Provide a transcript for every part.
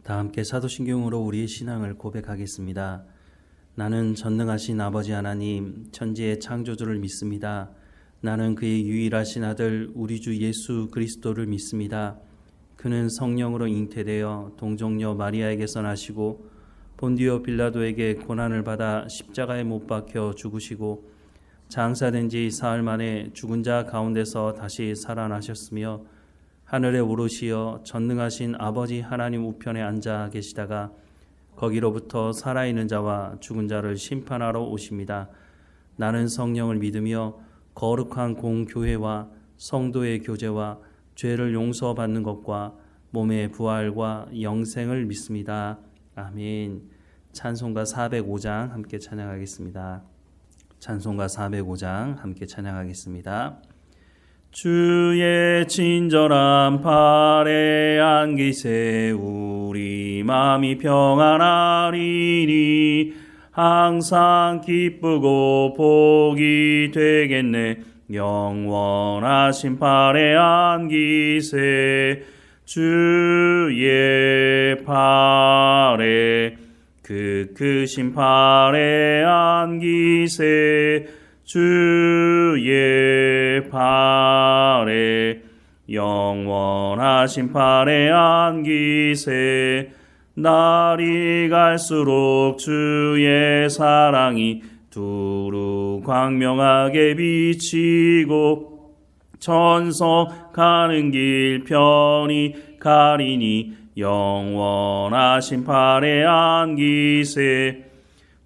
다 함께 사도신경으로 우리의 신앙을 고백하겠습니다. 나는 전능하신 아버지 하나님, 천지의 창조주를 믿습니다. 나는 그의 유일하신 아들 우리 주 예수 그리스도를 믿습니다. 그는 성령으로 잉태되어 동정녀 마리아에게서 나시고 본디오 빌라도에게 고난을 받아 십자가에 못 박혀 죽으시고 장사된 지 사흘 만에 죽은 자 가운데서 다시 살아나셨으며 하늘에 오르시어 전능하신 아버지 하나님 우편에 앉아 계시다가 거기로부터 살아있는 자와 죽은 자를 심판하러 오십니다. 나는 성령을 믿으며 거룩한 공교회와 성도의 교제와 죄를 용서받는 것과 몸의 부활과 영생을 믿습니다. 아멘. 찬송가 405장 함께 찬양하겠습니다. 찬송가 405장 함께 찬양하겠습니다. 주의 친절한 팔에 안기세 우리 마음이 평안하리니 항상 기쁘고 복이 되겠네. 영원하신 팔에 안기세 주의 팔에 그 크신 팔에 안기세 주의 팔에 영원하신 팔에 안기세 날이 갈수록 주의 사랑이 두루 광명하게 비치고 천성 가는 길 편히 가리니 영원하신 팔에 안기세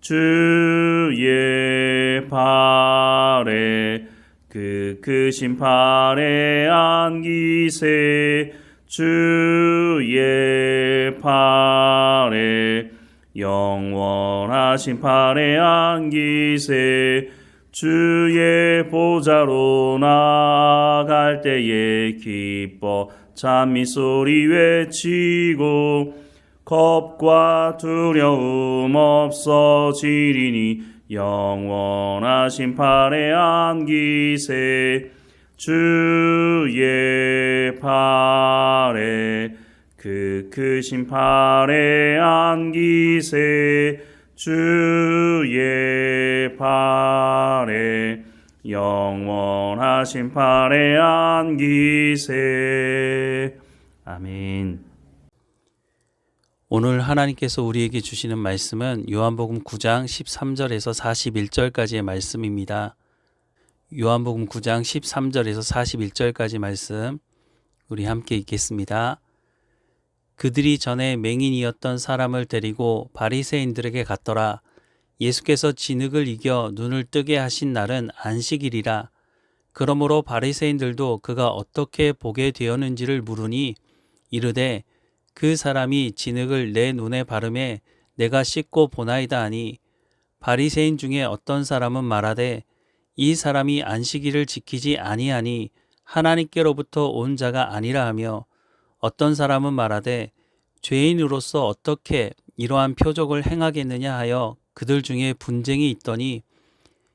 주의 팔에 그 크신 팔에 안기세 주의 팔에 영원하신 팔에 안기세 주의 보좌로 나아갈 때에 기뻐 찬미소리 외치고 겁과 두려움 없어지리니 영원하신 팔에 안기세 주의 팔에 그 크신 팔에 안기세 주의 팔에 영원하신 팔에 안기세. 아멘. 오늘 하나님께서 우리에게 주시는 말씀은 요한복음 9장 13절에서 41절까지의 말씀입니다. 요한복음 9장 13절에서 41절까지 말씀 우리 함께 읽겠습니다. 그들이 전에 맹인이었던 사람을 데리고 바리새인들에게 갔더라. 예수께서 진흙을 이겨 눈을 뜨게 하신 날은 안식일이라. 그러므로 바리새인들도 그가 어떻게 보게 되었는지를 물으니 이르되 그 사람이 진흙을 내 눈에 바르매 내가 씻고 보나이다 하니 바리새인 중에 어떤 사람은 말하되 이 사람이 안식일을 지키지 아니하니 하나님께로부터 온 자가 아니라 하며 어떤 사람은 말하되 죄인으로서 어떻게 이러한 표적을 행하겠느냐 하여 그들 중에 분쟁이 있더니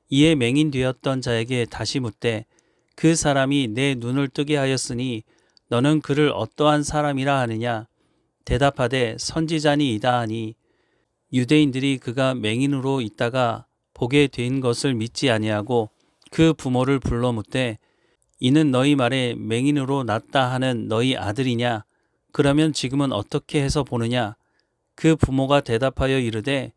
이에 맹인되었던 자에게 다시 묻되 그 사람이 내 눈을 뜨게 하였으니 너는 그를 어떠한 사람이라 하느냐 대답하되 선지자니이다 하니 유대인들이 그가 맹인으로 있다가 보게 된 것을 믿지 아니하고 그 부모를 불러 묻되 이는 너희 말에 맹인으로 났다 하는 너희 아들이냐 그러면 지금은 어떻게 해서 보느냐 그 부모가 대답하여 이르되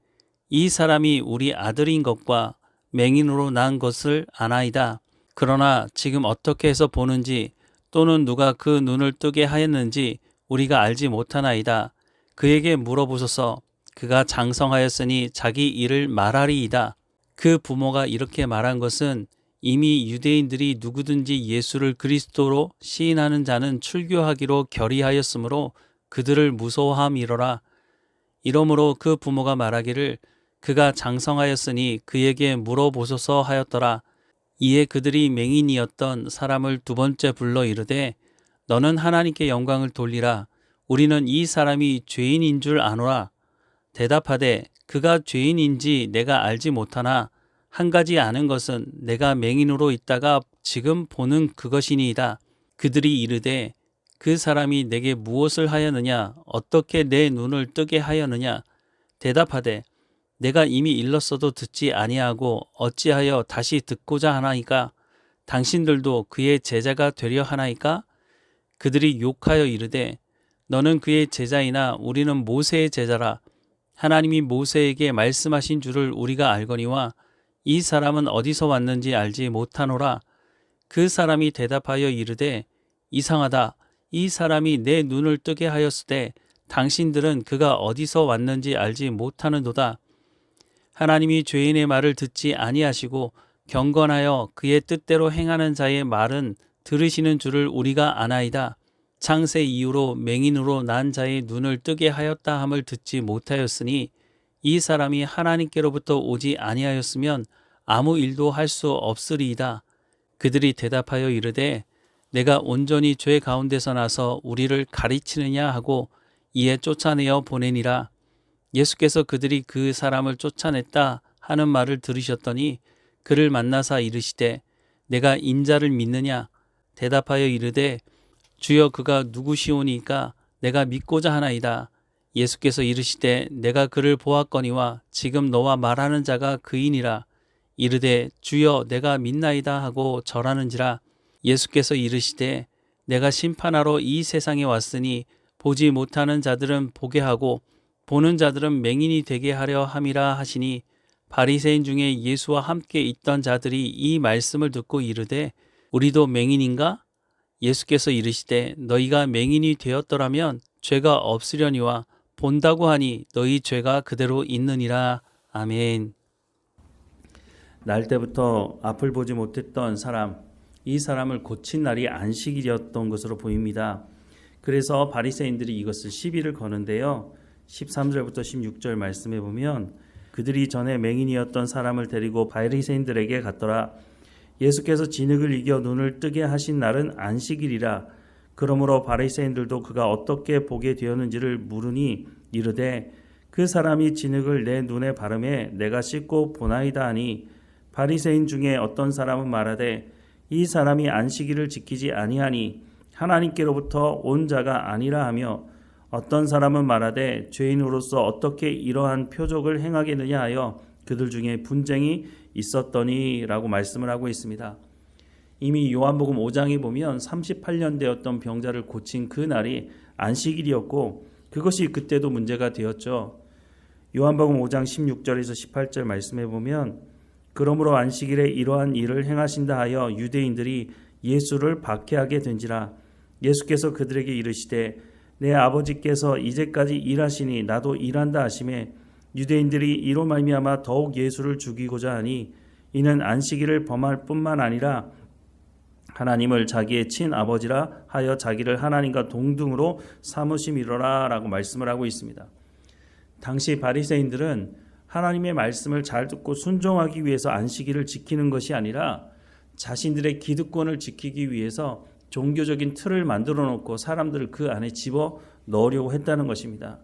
이 사람이 우리 아들인 것과 맹인으로 난 것을 아나이다. 그러나 지금 어떻게 해서 보는지 또는 누가 그 눈을 뜨게 하였는지 우리가 알지 못하나이다. 그에게 물어보소서. 그가 장성하였으니 자기 일을 말하리이다. 그 부모가 이렇게 말한 것은 이미 유대인들이 누구든지 예수를 그리스도로 시인하는 자는 출교하기로 결의하였으므로 그들을 무서워함이로라. 이러므로 그 부모가 말하기를 그가 장성하였으니 그에게 물어보소서 하였더라. 이에 그들이 맹인이었던 사람을 두 번째 불러 이르되 너는 하나님께 영광을 돌리라. 우리는 이 사람이 죄인인 줄 아노라. 대답하되 그가 죄인인지 내가 알지 못하나 한 가지 아는 것은 내가 맹인으로 있다가 지금 보는 그것이니이다. 그들이 이르되 그 사람이 내게 무엇을 하였느냐? 어떻게 내 눈을 뜨게 하였느냐? 대답하되 내가 이미 일렀어도 듣지 아니하고 어찌하여 다시 듣고자 하나이까? 당신들도 그의 제자가 되려 하나이까? 그들이 욕하여 이르되 너는 그의 제자이나 우리는 모세의 제자라. 하나님이 모세에게 말씀하신 줄을 우리가 알거니와 이 사람은 어디서 왔는지 알지 못하노라. 그 사람이 대답하여 이르되 이상하다. 이 사람이 내 눈을 뜨게 하였으되 당신들은 그가 어디서 왔는지 알지 못하는도다. 하나님이 죄인의 말을 듣지 아니하시고 경건하여 그의 뜻대로 행하는 자의 말은 들으시는 줄을 우리가 아나이다. 창세 이후로 맹인으로 난 자의 눈을 뜨게 하였다 함을 듣지 못하였으니 이 사람이 하나님께로부터 오지 아니하였으면 아무 일도 할 수 없으리이다. 그들이 대답하여 이르되 내가 온전히 죄 가운데서 나서 우리를 가르치느냐 하고 이에 쫓아내어 보내니라. 예수께서 그들이 그 사람을 쫓아냈다 하는 말을 들으셨더니 그를 만나사 이르시되 내가 인자를 믿느냐? 대답하여 이르되 주여 그가 누구시오니까 내가 믿고자 하나이다. 예수께서 이르시되 내가 그를 보았거니와 지금 너와 말하는 자가 그이니라. 이르되 주여 내가 믿나이다 하고 절하는지라. 예수께서 이르시되 내가 심판하러 이 세상에 왔으니 보지 못하는 자들은 보게 하고 보는 자들은 맹인이 되게 하려 함이라 하시니 바리새인 중에 예수와 함께 있던 자들이 이 말씀을 듣고 이르되 우리도 맹인인가? 예수께서 이르시되 너희가 맹인이 되었더라면 죄가 없으려니와 본다고 하니 너희 죄가 그대로 있느니라. 아멘. 날 때부터 앞을 보지 못했던 사람, 이 사람을 고친 날이 안식일이었던 것으로 보입니다. 그래서 바리새인들이 이것을 시비를 거는데요. 13절부터 16절 말씀해 보면 그들이 전에 맹인이었던 사람을 데리고 바리새인들에게 갔더라. 예수께서 진흙을 이겨 눈을 뜨게 하신 날은 안식일이라. 그러므로 바리새인들도 그가 어떻게 보게 되었는지를 물으니 이르되 그 사람이 진흙을 내 눈에 바르매 내가 씻고 보나이다 하니 바리새인 중에 어떤 사람은 말하되 이 사람이 안식일을 지키지 아니하니 하나님께로부터 온 자가 아니라 하며 어떤 사람은 말하되 죄인으로서 어떻게 이러한 표적을 행하겠느냐 하여 그들 중에 분쟁이 있었더니 라고 말씀을 하고 있습니다. 이미 요한복음 5장에 보면 38년 되었던 병자를 고친 그 날이 안식일이었고 그것이 그때도 문제가 되었죠. 요한복음 5장 16절에서 18절 말씀해 보면 그러므로 안식일에 이러한 일을 행하신다 하여 유대인들이 예수를 박해하게 된지라. 예수께서 그들에게 이르시되 내 아버지께서 이제까지 일하시니 나도 일한다 하시매 유대인들이 이로 말미암아 더욱 예수를 죽이고자 하니 이는 안식일을 범할 뿐만 아니라 하나님을 자기의 친아버지라 하여 자기를 하나님과 동등으로 삼으심이로라 라고 말씀을 하고 있습니다. 당시 바리새인들은 하나님의 말씀을 잘 듣고 순종하기 위해서 안식일을 지키는 것이 아니라 자신들의 기득권을 지키기 위해서 종교적인 틀을 만들어 놓고 사람들을 그 안에 집어 넣으려고 했다는 것입니다.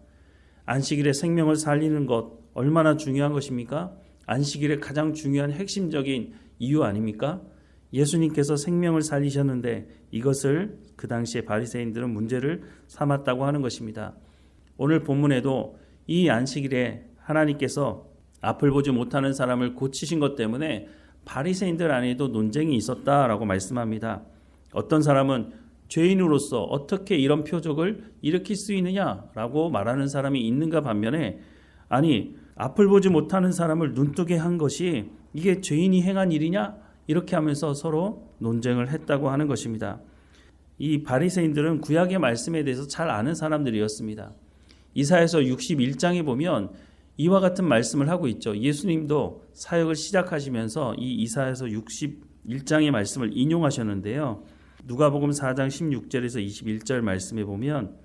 안식일에 생명을 살리는 것 얼마나 중요한 것입니까? 안식일의 가장 중요한 핵심적인 이유 아닙니까? 예수님께서 생명을 살리셨는데 이것을 그 당시에 바리새인들은 문제를 삼았다고 하는 것입니다. 오늘 본문에도 이 안식일에 하나님께서 앞을 보지 못하는 사람을 고치신 것 때문에 바리새인들 안에도 논쟁이 있었다라고 말씀합니다. 어떤 사람은 죄인으로서 어떻게 이런 표적을 일으킬 수 있느냐라고 말하는 사람이 있는가 반면에 아니 앞을 보지 못하는 사람을 눈뜨게 한 것이 이게 죄인이 행한 일이냐 이렇게 하면서 서로 논쟁을 했다고 하는 것입니다. 이 바리새인들은 구약의 말씀에 대해서 잘 아는 사람들이었습니다. 이사야서 61장에 보면 이와 같은 말씀을 하고 있죠. 예수님도 사역을 시작하시면서 이 이사야서 61장의 말씀을 인용하셨는데요. 누가복음 4장 16절에서 21절 말씀에 보면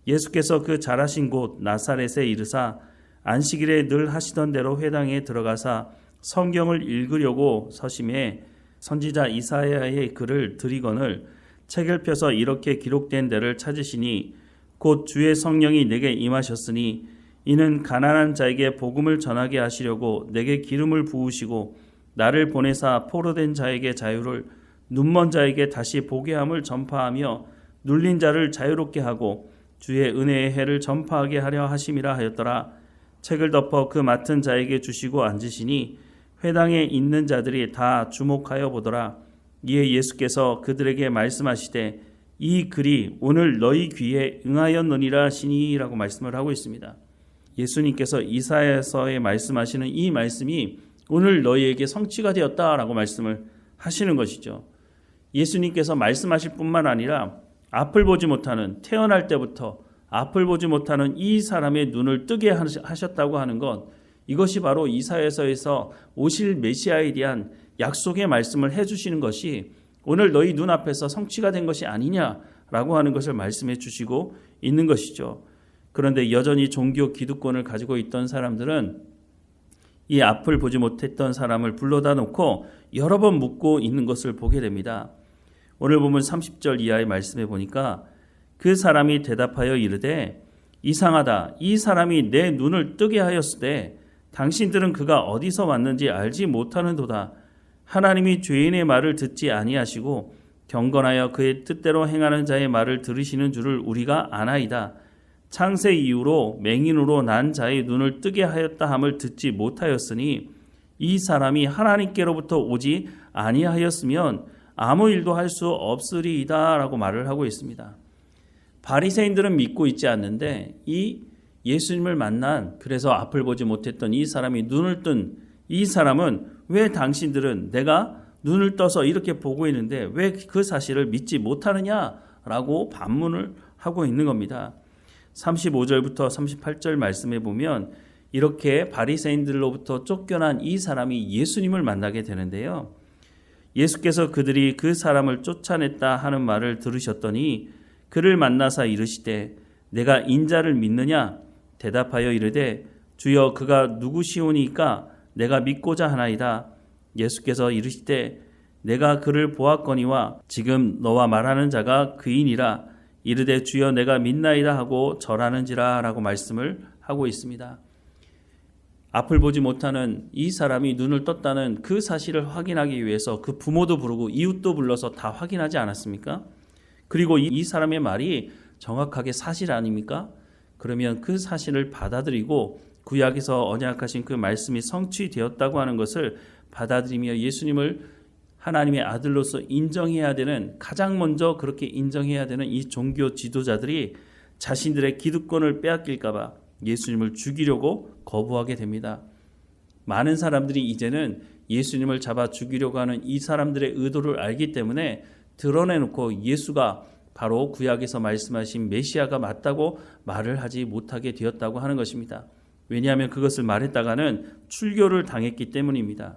예수께서 그 자라신 곳 나사렛에 이르사 안식일에 늘 하시던 대로 회당에 들어가사 성경을 읽으려고 서심해 선지자 이사야의 글을 들이거늘 책을 펴서 이렇게 기록된 데를 찾으시니 곧 주의 성령이 내게 임하셨으니 이는 가난한 자에게 복음을 전하게 하시려고 내게 기름을 부으시고 나를 보내사 포로된 자에게 자유를 눈먼 자에게 다시 보게 함을 전파하며 눌린 자를 자유롭게 하고 주의 은혜의 해를 전파하게 하려 하심이라 하였더라. 책을 덮어 그 맡은 자에게 주시고 앉으시니 회당에 있는 자들이 다 주목하여 보더라. 이에 예수께서 그들에게 말씀하시되 이 글이 오늘 너희 귀에 응하였느니라 하시니라고 말씀을 하고 있습니다. 예수님께서 이사야서에 말씀하시는 이 말씀이 오늘 너희에게 성취가 되었다라고 말씀을 하시는 것이죠. 예수님께서 말씀하실 뿐만 아니라 앞을 보지 못하는, 태어날 때부터 앞을 보지 못하는 이 사람의 눈을 뜨게 하셨다고 하는 것, 이것이 바로 이사야서에서 오실 메시아에 대한 약속의 말씀을 해주시는 것이 오늘 너희 눈앞에서 성취가 된 것이 아니냐라고 하는 것을 말씀해 주시고 있는 것이죠. 그런데 여전히 종교 기득권을 가지고 있던 사람들은 이 앞을 보지 못했던 사람을 불러다 놓고 여러 번 묻고 있는 것을 보게 됩니다. 오늘 보면 30절 이하의 말씀에 보니까 그 사람이 대답하여 이르되 이상하다. 이 사람이 내 눈을 뜨게 하였으되 당신들은 그가 어디서 왔는지 알지 못하는도다. 하나님이 죄인의 말을 듣지 아니하시고 경건하여 그의 뜻대로 행하는 자의 말을 들으시는 줄을 우리가 아나이다. 창세 이후로 맹인으로 난 자의 눈을 뜨게 하였다 함을 듣지 못하였으니 이 사람이 하나님께로부터 오지 아니하였으면 아무 일도 할 수 없으리이다 라고 말을 하고 있습니다. 바리새인들은 믿고 있지 않는데 이 예수님을 만난, 그래서 앞을 보지 못했던 이 사람이 눈을 뜬 이 사람은 왜 당신들은 내가 눈을 떠서 이렇게 보고 있는데 왜 그 사실을 믿지 못하느냐라고 반문을 하고 있는 겁니다. 35절부터 38절 말씀에 보면 이렇게 바리새인들로부터 쫓겨난 이 사람이 예수님을 만나게 되는데요. 예수께서 그들이 그 사람을 쫓아냈다 하는 말을 들으셨더니 그를 만나사 이르시되 내가 인자를 믿느냐? 대답하여 이르되 주여 그가 누구시오니까 내가 믿고자 하나이다. 예수께서 이르시되 내가 그를 보았거니와 지금 너와 말하는 자가 그이니라. 이르되 주여 내가 믿나이다 하고 절하는지라 라고 말씀을 하고 있습니다. 앞을 보지 못하는 이 사람이 눈을 떴다는 그 사실을 확인하기 위해서 그 부모도 부르고 이웃도 불러서 다 확인하지 않았습니까? 그리고 이 사람의 말이 정확하게 사실 아닙니까? 그러면 그 사실을 받아들이고 구약에서 언약하신 그 말씀이 성취되었다고 하는 것을 받아들이며 예수님을 하나님의 아들로서 인정해야 되는, 가장 먼저 그렇게 인정해야 되는 이 종교 지도자들이 자신들의 기득권을 빼앗길까 봐 예수님을 죽이려고 거부하게 됩니다. 많은 사람들이 이제는 예수님을 잡아 죽이려고 하는 이 사람들의 의도를 알기 때문에 드러내놓고 예수가 바로 구약에서 말씀하신 메시아가 맞다고 말을 하지 못하게 되었다고 하는 것입니다. 왜냐하면 그것을 말했다가는 출교를 당했기 때문입니다.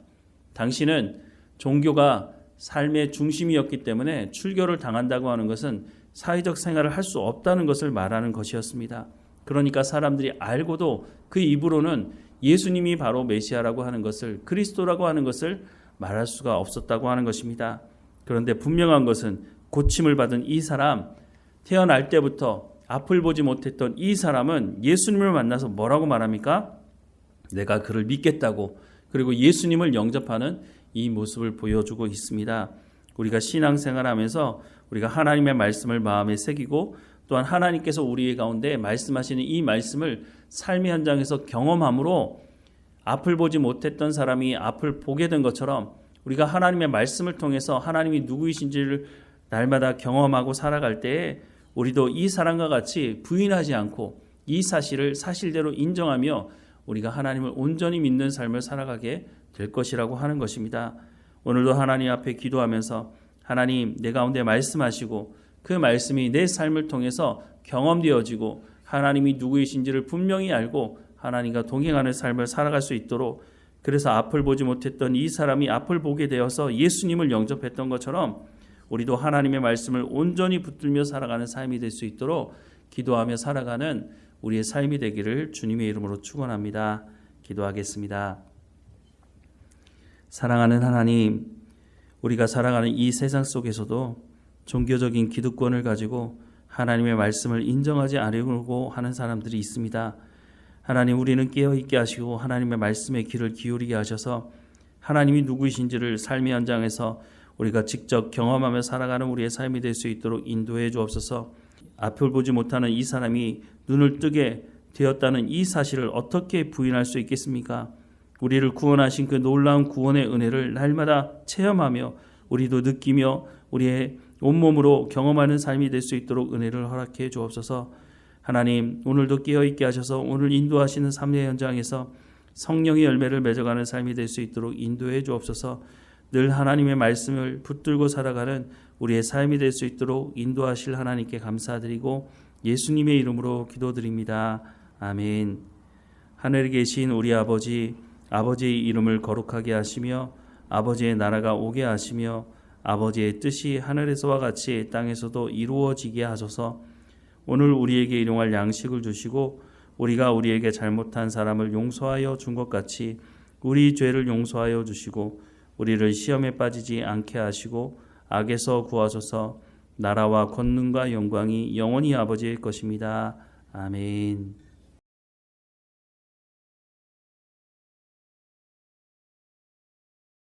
당신은 종교가 삶의 중심이었기 때문에 출교를 당한다고 하는 것은 사회적 생활을 할 수 없다는 것을 말하는 것이었습니다. 그러니까 사람들이 알고도 그 입으로는 예수님이 바로 메시아라고 하는 것을, 그리스도라고 하는 것을 말할 수가 없었다고 하는 것입니다. 그런데 분명한 것은 고침을 받은 이 사람, 태어날 때부터 앞을 보지 못했던 이 사람은 예수님을 만나서 뭐라고 말합니까? 내가 그를 믿겠다고, 그리고 예수님을 영접하는 이 모습을 보여주고 있습니다. 우리가 신앙생활하면서 우리가 하나님의 말씀을 마음에 새기고 또한 하나님께서 우리 가운데 말씀하시는 이 말씀을 삶의 현장에서 경험함으로 앞을 보지 못했던 사람이 앞을 보게 된 것처럼 우리가 하나님의 말씀을 통해서 하나님이 누구이신지를 날마다 경험하고 살아갈 때에 우리도 이 사람과 같이 부인하지 않고 이 사실을 사실대로 인정하며 우리가 하나님을 온전히 믿는 삶을 살아가게 될 것이라고 하는 것입니다. 오늘도 하나님 앞에 기도하면서 하나님, 내 가운데 말씀하시고 그 말씀이 내 삶을 통해서 경험되어지고 하나님이 누구이신지를 분명히 알고 하나님과 동행하는 삶을 살아갈 수 있도록, 그래서 앞을 보지 못했던 이 사람이 앞을 보게 되어서 예수님을 영접했던 것처럼 우리도 하나님의 말씀을 온전히 붙들며 살아가는 삶이 될 수 있도록 기도하며 살아가는 우리의 삶이 되기를 주님의 이름으로 축원합니다. 기도하겠습니다. 사랑하는 하나님, 우리가 살아가는 이 세상 속에서도 종교적인 기득권을 가지고 하나님의 말씀을 인정하지 않으려고 하는 사람들이 있습니다. 하나님, 우리는 깨어있게 하시고 하나님의 말씀에 귀를 기울이게 하셔서 하나님이 누구이신지를 삶의 현장에서 우리가 직접 경험하며 살아가는 우리의 삶이 될 수 있도록 인도해 주옵소서. 앞을 보지 못하는 이 사람이 눈을 뜨게 되었다는 이 사실을 어떻게 부인할 수 있겠습니까? 우리를 구원하신 그 놀라운 구원의 은혜를 날마다 체험하며 우리도 느끼며 우리의 온몸으로 경험하는 삶이 될 수 있도록 은혜를 허락해 주옵소서. 하나님, 오늘도 깨어있게 하셔서 오늘 인도하시는 삶의 현장에서 성령의 열매를 맺어가는 삶이 될 수 있도록 인도해 주옵소서. 늘 하나님의 말씀을 붙들고 살아가는 우리의 삶이 될 수 있도록 인도하실 하나님께 감사드리고 예수님의 이름으로 기도드립니다. 아멘. 하늘에 계신 우리 아버지, 아버지의 이름을 거룩하게 하시며 아버지의 나라가 오게 하시며 아버지의 뜻이 하늘에서와 같이 땅에서도 이루어지게 하소서. 오늘 우리에게 일용할 양식을 주시고 우리가 우리에게 잘못한 사람을 용서하여 준 것 같이 우리 죄를 용서하여 주시고 우리를 시험에 빠지지 않게 하시고 악에서 구하소서. 나라와 권능과 영광이 영원히 아버지의 것입니다. 아멘.